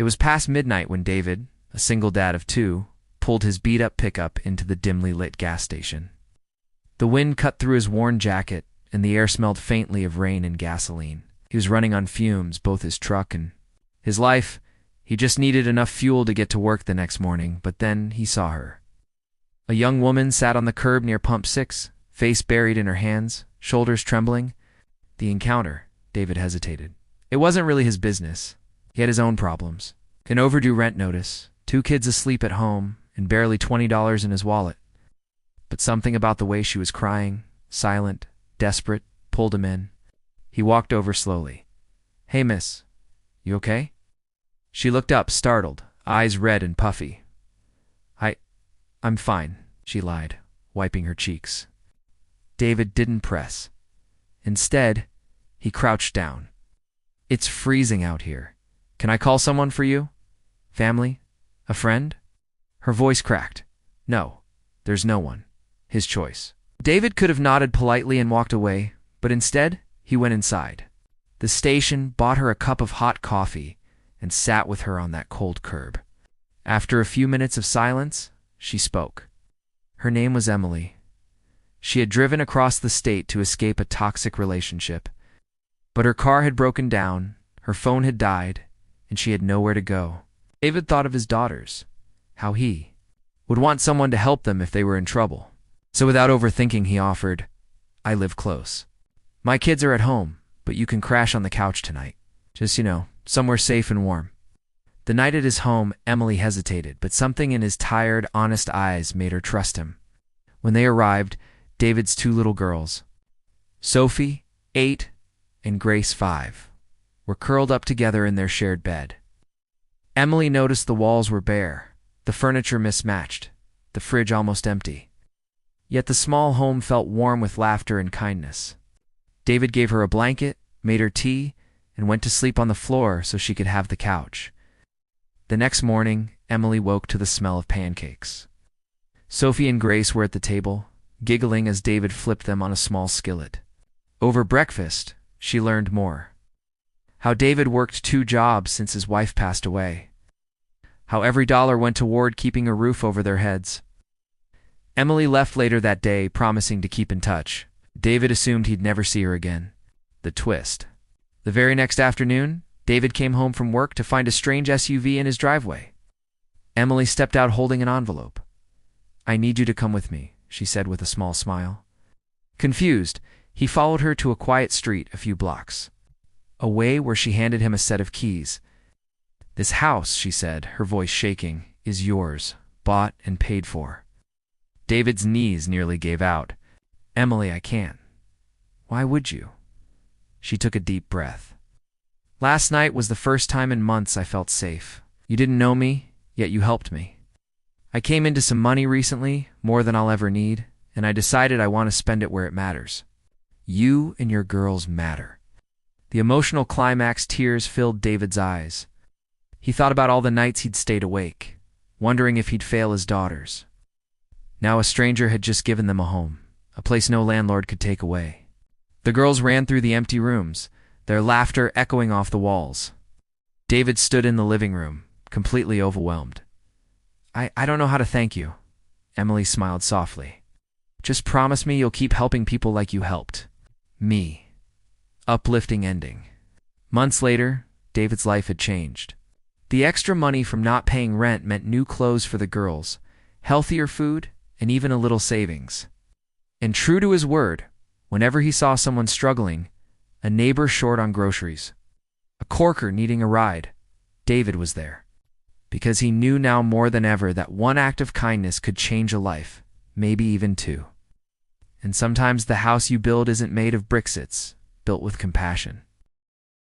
It was past midnight when David, a single dad of two, pulled his beat-up pickup into the dimly lit gas station. The wind cut through his worn jacket, and the air smelled faintly of rain and gasoline. He was running on fumes, both his truck and his life. He just needed enough fuel to get to work the next morning, but then he saw her. A young woman sat on the curb near Pump 6, face buried in her hands, shoulders trembling. The encounter, David hesitated. It wasn't really his business. He had his own problems. An overdue rent notice, 2 kids asleep at home, and barely $20 in his wallet. But something about the way she was crying, silent, desperate, pulled him in. He walked over slowly. "Hey, miss. You okay?" She looked up, startled, eyes red and puffy. I'm fine," she lied, wiping her cheeks. David didn't press. Instead, he crouched down. "It's freezing out here. Can I call someone for you? Family? A friend?" Her voice cracked. "No, there's no one." His choice. David could have nodded politely and walked away, but instead, he went inside. The station bought her a cup of hot coffee and sat with her on that cold curb. After a few minutes of silence, she spoke. Her name was Emily. She had driven across the state to escape a toxic relationship, but her car had broken down, her phone had died, and she had nowhere to go. David thought of his daughters, how he would want someone to help them if they were in trouble. So without overthinking, he offered, "I live close. My kids are at home, but you can crash on the couch tonight. Just, somewhere safe and warm." The night at his home, Emily hesitated, but something in his tired, honest eyes made her trust him. When they arrived, David's 2 little girls, Sophie, 8, and Grace, 5, were curled up together in their shared bed. Emily noticed the walls were bare, the furniture mismatched, the fridge almost empty. Yet the small home felt warm with laughter and kindness. David gave her a blanket, made her tea, and went to sleep on the floor so she could have the couch. The next morning, Emily woke to the smell of pancakes. Sophie and Grace were at the table, giggling as David flipped them on a small skillet. Over breakfast, she learned more. How David worked 2 jobs since his wife passed away. How every dollar went toward keeping a roof over their heads. Emily left later that day, promising to keep in touch. David assumed he'd never see her again. The twist. The very next afternoon, David came home from work to find a strange SUV in his driveway. Emily stepped out holding an envelope. "I need you to come with me," she said with a small smile. Confused, he followed her to a quiet street a few blocks away, where she handed him a set of keys. "This house," she said, her voice shaking, "is yours, bought and paid for." David's knees nearly gave out. "Emily, I can't." "Why would you?" She took a deep breath. "Last night was the first time in months I felt safe. You didn't know me, yet you helped me. I came into some money recently, more than I'll ever need, and I decided I want to spend it where it matters. You and your girls matter." The emotional climax, tears filled David's eyes. He thought about all the nights he'd stayed awake, wondering if he'd fail his daughters. Now a stranger had just given them a home, a place no landlord could take away. The girls ran through the empty rooms, their laughter echoing off the walls. David stood in the living room, completely overwhelmed. I don't know how to thank you." Emily smiled softly. "Just promise me you'll keep helping people like you helped me." Uplifting ending. Months later, David's life had changed. The extra money from not paying rent meant new clothes for the girls, healthier food, and even a little savings. And true to his word, whenever he saw someone struggling, a neighbor short on groceries, a corker needing a ride, David was there. Because he knew now more than ever that one act of kindness could change a life, maybe even 2. And sometimes the house you build isn't made of bricks, it's built with compassion.